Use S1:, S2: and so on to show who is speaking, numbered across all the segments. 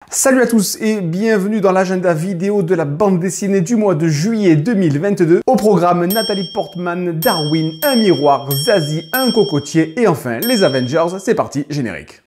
S1: Salut à tous et bienvenue dans l'agenda vidéo de la bande dessinée du mois de juillet 2022. Au programme, Nathalie Portman, Darwin, un miroir, Zazie, un cocotier et enfin les Avengers. C'est parti, générique.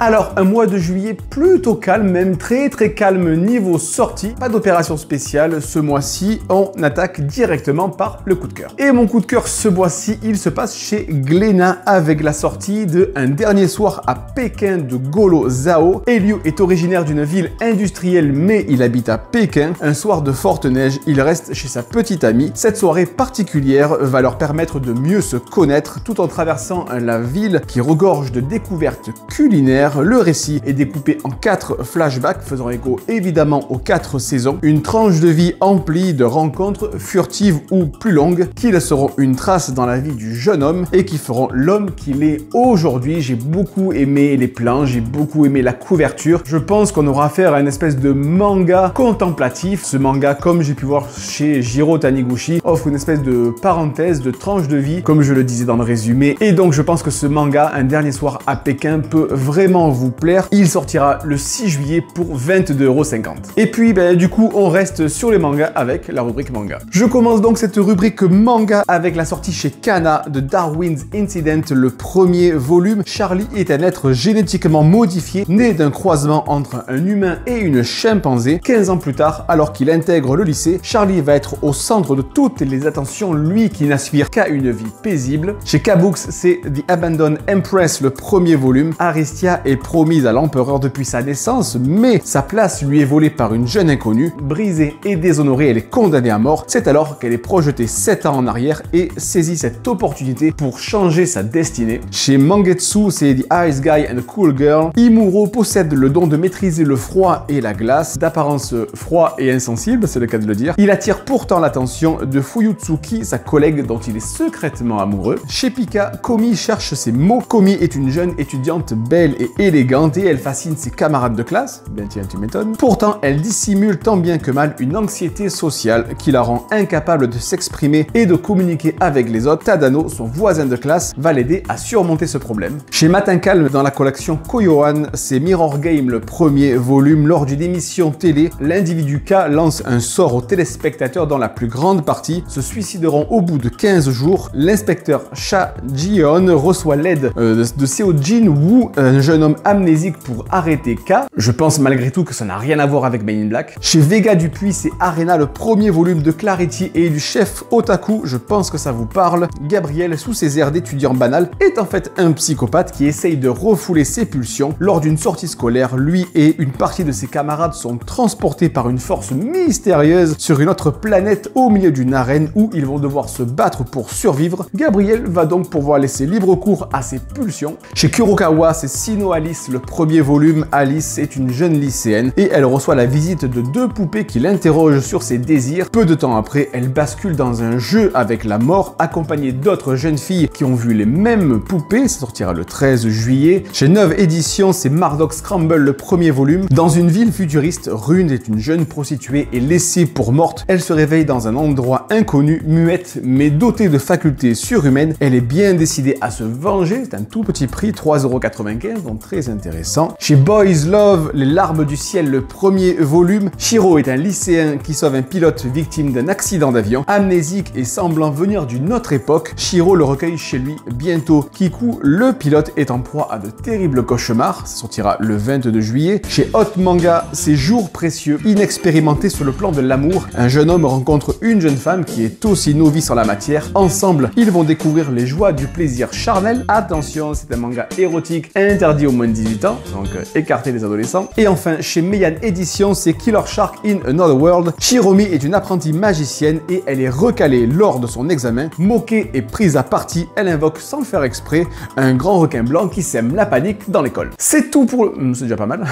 S1: Alors, un mois de juillet plutôt calme, même très calme niveau sortie. Pas d'opération spéciale ce mois-ci, on attaque directement par le coup de cœur. Et mon coup de cœur ce mois-ci, il se passe chez Glénat avec la sortie de Un dernier soir à Pékin de Golo Zhao. Elio est originaire d'une ville industrielle mais il habite à Pékin. Un soir de forte neige, il reste chez sa petite amie. Cette soirée particulière va leur permettre de mieux se connaître tout en traversant la ville qui regorge de découvertes culinaires. Le récit est découpé en 4 flashbacks faisant écho évidemment aux 4 saisons. Une tranche de vie emplie de rencontres furtives ou plus longues qui laisseront une trace dans la vie du jeune homme et qui feront l'homme qu'il est aujourd'hui. J'ai beaucoup aimé les plans, j'ai beaucoup aimé la couverture. Je pense qu'on aura affaire à une espèce de manga contemplatif. Ce manga, comme j'ai pu voir chez Jiro Taniguchi, offre une espèce de parenthèse, de tranche de vie, comme je le disais dans le résumé. Et donc je pense que ce manga, Un dernier soir à Pékin, peut vraiment vous plaire. Il sortira le 6 juillet pour 22,50 €. Et puis du coup on reste sur les mangas avec la rubrique manga. Je commence donc cette rubrique manga avec la sortie chez Kana de Darwin's Incident, le premier volume. Charlie est un être génétiquement modifié, né d'un croisement entre un humain et une chimpanzé. 15 ans plus tard, alors qu'il intègre le lycée, Charlie va être au centre de toutes les attentions, lui qui n'aspire qu'à une vie paisible. Chez K-Books, c'est The Abandoned Empress, le premier volume. Aristia est promise à l'empereur depuis sa naissance, mais sa place lui est volée par une jeune inconnue. Brisée et déshonorée, elle est condamnée à mort. C'est alors qu'elle est projetée 7 ans en arrière et saisit cette opportunité pour changer sa destinée. Chez Mangetsu, c'est The Ice Guy and Cool Girl. Imuro possède le don de maîtriser le froid et la glace, d'apparence froid et insensible, c'est le cas de le dire. Il attire pourtant l'attention de Fuyutsuki, sa collègue dont il est secrètement amoureux. Chez Pika, Komi cherche ses mots. Komi est une jeune étudiante belle et élégante et elle fascine ses camarades de classe. Ben tiens, tu m'étonnes. Pourtant, elle dissimule tant bien que mal une anxiété sociale qui la rend incapable de s'exprimer et de communiquer avec les autres. Tadano, son voisin de classe, va l'aider à surmonter ce problème. Chez Matin Calme, dans la collection Koyoan, c'est Mirror Game, le premier volume. Lors d'une émission télé, l'individu K lance un sort aux téléspectateurs dont la plus grande partie se suicideront au bout de 15 jours. L'inspecteur Cha Ji-yeon reçoit l'aide de Seo Jin-woo, un jeune homme amnésique, pour arrêter K. Je pense malgré tout que ça n'a rien à voir avec Men in Black. Chez Vega Dupuis, c'est Arena, le premier volume de Clarity et du chef Otaku. Je pense que ça vous parle. Gabriel, sous ses airs d'étudiant banal, est en fait un psychopathe qui essaye de refouler ses pulsions. Lors d'une sortie scolaire, lui et une partie de ses camarades sont transportés par une force mystérieuse sur une autre planète au milieu d'une arène où ils vont devoir se battre pour survivre. Gabriel va donc pouvoir laisser libre cours à ses pulsions. Chez Kurokawa, c'est Sino Alice, le premier volume. Alice est une jeune lycéenne et elle reçoit la visite de 2 poupées qui l'interrogent sur ses désirs. Peu de temps après, elle bascule dans un jeu avec la mort, accompagnée d'autres jeunes filles qui ont vu les mêmes poupées. Ça sortira le 13 juillet. Chez Neuve Édition, c'est Mardok Scramble, le premier volume. Dans une ville futuriste, Rune est une jeune prostituée et laissée pour morte. Elle se réveille dans un endroit inconnu, muette mais dotée de facultés surhumaines. Elle est bien décidée à se venger. C'est un tout petit prix, 3,95 €, donc très intéressant. Chez Boys Love, Les larmes du ciel, le premier volume. Shiro est un lycéen qui sauve un pilote victime d'un accident d'avion. Amnésique et semblant venir d'une autre époque, Shiro le recueille chez lui bientôt. Kiku, le pilote, est en proie à de terribles cauchemars. Ça sortira le 22 juillet. Chez Hot Manga, c'est Jours précieux. Inexpérimenté sur le plan de l'amour, un jeune homme rencontre une jeune femme qui est aussi novice en la matière. Ensemble, ils vont découvrir les joies du plaisir charnel. Attention, c'est un manga érotique interdit aux moins de 18 ans, donc écarter les adolescents. Et enfin, chez Meian Édition, c'est Killer Shark in Another World. Shiromi est une apprentie magicienne et elle est recalée lors de son examen. Moquée et prise à partie, elle invoque sans le faire exprès un grand requin blanc qui sème la panique dans l'école. C'est tout pour le... c'est déjà pas mal.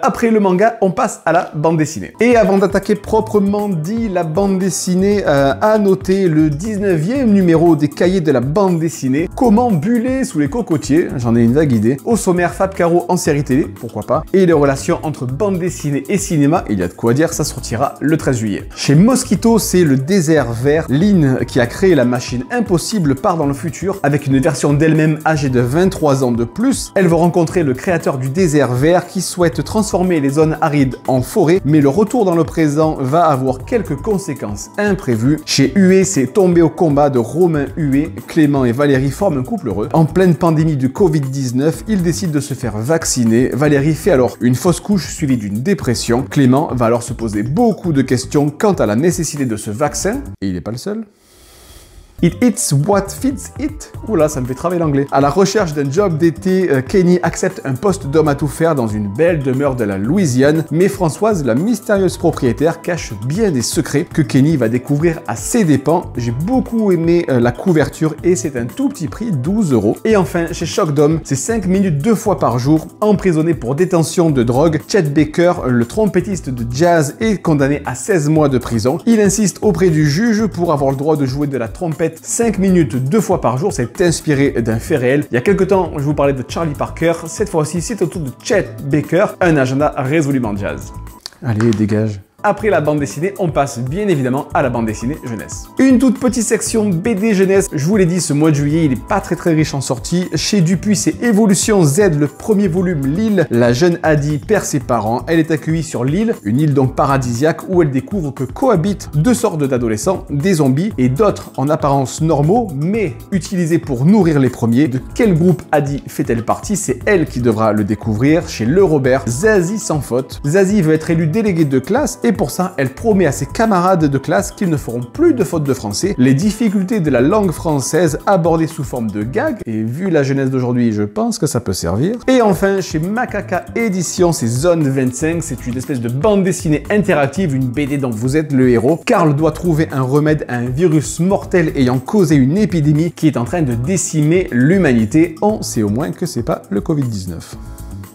S1: Après le manga, on passe à la bande dessinée. Et avant d'attaquer proprement dit la bande dessinée, à noter le 19e numéro des cahiers de la bande dessinée. Comment buller sous les cocotiers, j'en ai une vague idée. Au sommaire, Fab Caro en série télé, pourquoi pas. Et les relations entre bande dessinée et cinéma, il y a de quoi dire, ça sortira le 13 juillet. Chez Mosquito, c'est le désert vert. Lynn, qui a créé la machine impossible, part dans le futur avec une version d'elle-même âgée de 23 ans de plus. Elle va rencontrer le créateur du désert vert qui souhaite transformer les zones arides en forêt, mais le retour dans le présent va avoir quelques conséquences imprévues. Chez Huet, c'est Tomber au combat de Romain Huet. Clément et Valérie forment un couple heureux. En pleine pandémie du Covid-19, ils décident de se faire vacciner. Valérie fait alors une fausse couche suivie d'une dépression. Clément va alors se poser beaucoup de questions quant à la nécessité de ce vaccin, et il n'est pas le seul. It eats what feeds it. Oula, ça me fait travailler l'anglais. À la recherche d'un job d'été, Kenny accepte un poste d'homme à tout faire dans une belle demeure de la Louisiane, mais Françoise, la mystérieuse propriétaire, cache bien des secrets que Kenny va découvrir à ses dépens. J'ai beaucoup aimé la couverture et c'est un tout petit prix, 12 €. Et enfin, chez Choc d'Homme, c'est 5 minutes 2 fois par jour, emprisonné pour détention de drogue. Chet Baker, le trompettiste de jazz, est condamné à 16 mois de prison. Il insiste auprès du juge pour avoir le droit de jouer de la trompette 5 minutes 2 fois par jour. C'est inspiré d'un fait réel. Il y a quelques temps, je vous parlais de Charlie Parker. Cette fois-ci, c'est au tour de Chet Baker, un agenda résolument jazz. Allez, dégage. Après la bande dessinée, on passe bien évidemment à la bande dessinée jeunesse. Une toute petite section BD jeunesse. Je vous l'ai dit, ce mois de juillet, il n'est pas très riche en sorties. Chez Dupuis, c'est Évolution Z, le premier volume, l'île. La jeune Adi perd ses parents. Elle est accueillie sur l'île, une île donc paradisiaque où elle découvre que cohabitent deux sortes d'adolescents, des zombies et d'autres en apparence normaux, mais utilisés pour nourrir les premiers. De quel groupe Adi fait-elle partie? C'est elle qui devra le découvrir. Chez Le Robert, Zazie sans faute. Zazie veut être élue déléguée de classe et pour ça, elle promet à ses camarades de classe qu'ils ne feront plus de fautes de français. Les difficultés de la langue française abordées sous forme de gag, et vu la jeunesse d'aujourd'hui, je pense que ça peut servir. Et enfin, chez Macaca Édition, c'est Zone 25, c'est une espèce de bande dessinée interactive, une BD dont vous êtes le héros. Karl doit trouver un remède à un virus mortel ayant causé une épidémie qui est en train de décimer l'humanité. On sait au moins que c'est pas le Covid-19.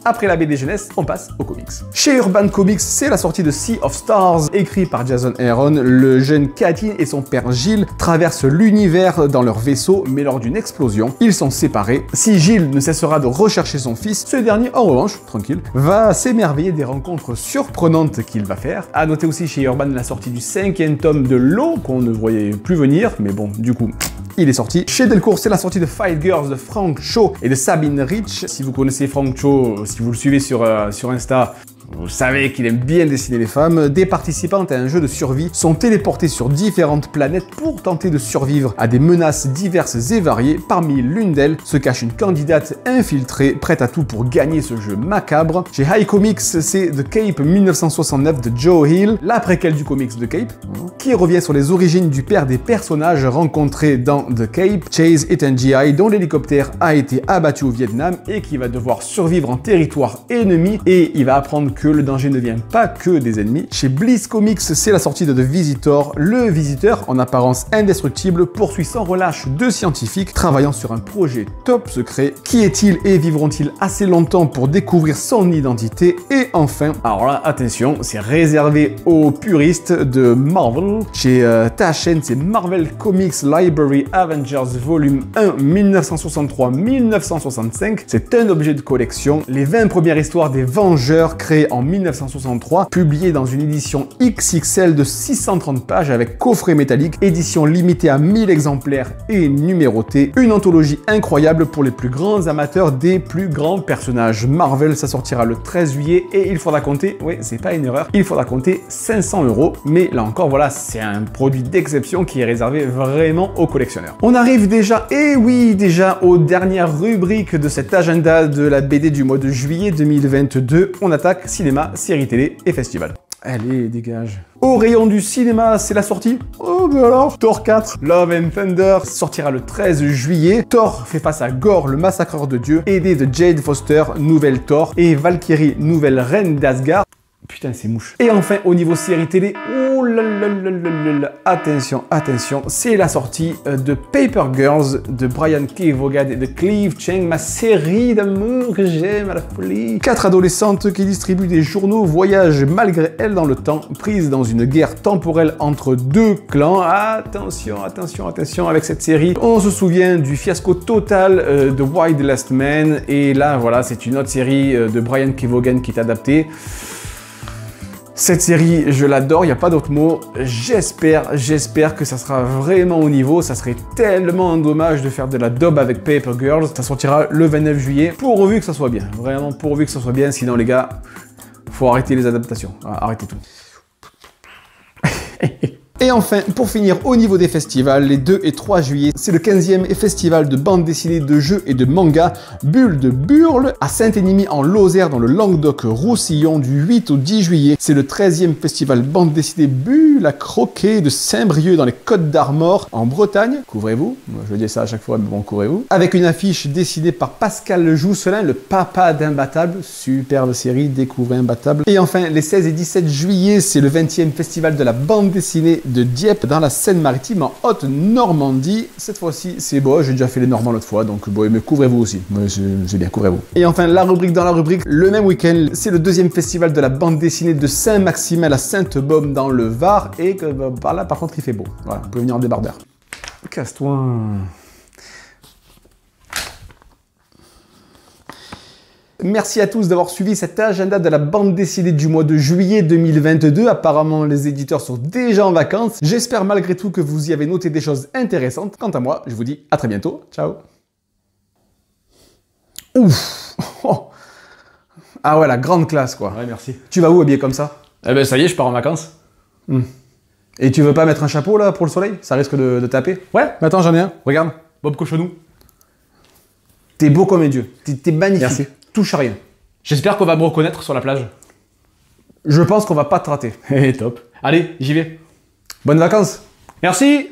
S1: Après la BD jeunesse, on passe aux comics. Chez Urban Comics, c'est la sortie de Sea of Stars, écrit par Jason Aaron. Le jeune Kathleen et son père Gilles traversent l'univers dans leur vaisseau, mais lors d'une explosion, ils sont séparés. Si Gilles ne cessera de rechercher son fils, ce dernier, en revanche, tranquille, va s'émerveiller des rencontres surprenantes qu'il va faire. À noter aussi chez Urban la sortie du 5e tome de L'eau, qu'on ne voyait plus venir, mais bon, du coup, il est sorti. Chez Delcourt, c'est la sortie de Fight Girls de Frank Cho et de Sabine Rich. Si vous connaissez Frank Cho, si vous le suivez sur Insta, vous savez qu'il aime bien dessiner les femmes. Des participantes à un jeu de survie sont téléportées sur différentes planètes pour tenter de survivre à des menaces diverses et variées. Parmi l'une d'elles se cache une candidate infiltrée, prête à tout pour gagner ce jeu macabre. Chez High Comics, c'est The Cape 1969 de Joe Hill, la préquelle du comics The Cape, qui revient sur les origines du père des personnages rencontrés dans The Cape, Chase Etanji, dont l'hélicoptère a été abattu au Vietnam et qui va devoir survivre en territoire ennemi, et il va apprendre que le danger ne vient pas que des ennemis. Chez Bliss Comics, c'est la sortie de The Visitor. Le visiteur, en apparence indestructible, poursuit sans relâche deux scientifiques travaillant sur un projet top secret. Qui est-il et vivront-ils assez longtemps pour découvrir son identité? Et enfin, alors là, attention, c'est réservé aux puristes de Marvel. Chez Taschen, c'est Marvel Comics Library Avengers Volume 1 1963-1965. C'est un objet de collection. Les 20 premières histoires des Vengeurs créées en 1963, publiées dans une édition XXL de 630 pages avec coffret métallique, édition limitée à 1000 exemplaires et numérotée. Une anthologie incroyable pour les plus grands amateurs des plus grands personnages Marvel. Ça sortira le 13 juillet et il faudra compter, oui, c'est pas une erreur, il faudra compter 500 €. Mais là encore, voilà, c'est un produit d'exception qui est réservé vraiment aux collectionneurs. On arrive déjà, et oui, déjà aux dernières rubriques de cet agenda de la BD du mois de juillet 2022. On attaque cinéma, séries télé et festival. Allez, dégage. Au rayon du cinéma, c'est la sortie. Oh, ben alors, Thor 4, Love and Thunder sortira le 13 juillet. Thor fait face à Gore, le massacreur de Dieu, aidé de Jade Foster, nouvelle Thor, et Valkyrie, nouvelle reine d'Asgard. Putain, c'est mouche. Et enfin, au niveau série télé, oh là là là là là, attention, attention, c'est la sortie de Paper Girls de Brian K. Vaughan et de Clive Chang, ma série d'amour que j'aime à la folie. 4 adolescentes qui distribuent des journaux voyagent malgré elles dans le temps, prises dans une guerre temporelle entre deux clans. Attention, attention, attention avec cette série. On se souvient du fiasco total de Wild Last Man, et là, voilà, c'est une autre série de Brian K. Vaughan qui est adaptée. Cette série, je l'adore, il n'y a pas d'autre mot. J'espère que ça sera vraiment au niveau. Ça serait tellement dommage de faire de la dub avec Paper Girls. Ça sortira le 29 juillet, pourvu que ça soit bien. Vraiment, pourvu que ça soit bien. Sinon, les gars, faut arrêter les adaptations. Arrêtez tout. Et enfin, pour finir, au niveau des festivals, les 2 et 3 juillet, c'est le 15e festival de bande dessinée, de jeux et de manga Bulle de Burle à Saint-Énimie en Lozère dans le Languedoc-Roussillon du 8 au 10 juillet. C'est le 13e festival bande dessinée Bulle à croquer de Saint-Brieuc dans les Côtes d'Armor en Bretagne. Couvrez-vous, je dis ça à chaque fois, mais bon, couvrez-vous. Avec une affiche dessinée par Pascal Jousselin, le papa d'Imbattable. Superbe série, découvrez Imbattable. Et enfin, les 16 et 17 juillet, c'est le 20e festival de la bande dessinée de Dieppe dans la Seine-Maritime en Haute-Normandie. Cette fois-ci, c'est beau, j'ai déjà fait les Normands l'autre fois, donc bon, mais couvrez-vous aussi. C'est bien, couvrez-vous. Et enfin, la rubrique dans la rubrique, le même week-end, c'est le 2e festival de la bande dessinée de Saint-Maximin à Sainte-Baume dans le Var, et que par là, par contre, il fait beau. Voilà, vous pouvez venir en débardeur. Casse-toi. Merci à tous d'avoir suivi cet agenda de la bande dessinée du mois de juillet 2022. Apparemment, les éditeurs sont déjà en vacances. J'espère malgré tout que vous y avez noté des choses intéressantes. Quant à moi, je vous dis à très bientôt. Ciao. Ouf. Oh. Ah ouais, la grande classe, quoi.
S2: Ouais, merci.
S1: Tu vas où habillé comme ça?
S2: Eh ben ça y est, je pars en vacances.
S1: Et tu veux pas mettre un chapeau, là, pour le soleil? Ça risque de taper.
S2: Ouais,
S1: mais attends, j'en ai un. Regarde.
S2: Bob Cochonou.
S1: T'es beau comme un dieu. T'es magnifique.
S2: Merci.
S1: Touche à rien.
S2: J'espère qu'on va me reconnaître sur la plage.
S1: Je pense qu'on va pas te rater.
S2: Top. Allez, j'y vais.
S1: Bonnes vacances.
S2: Merci.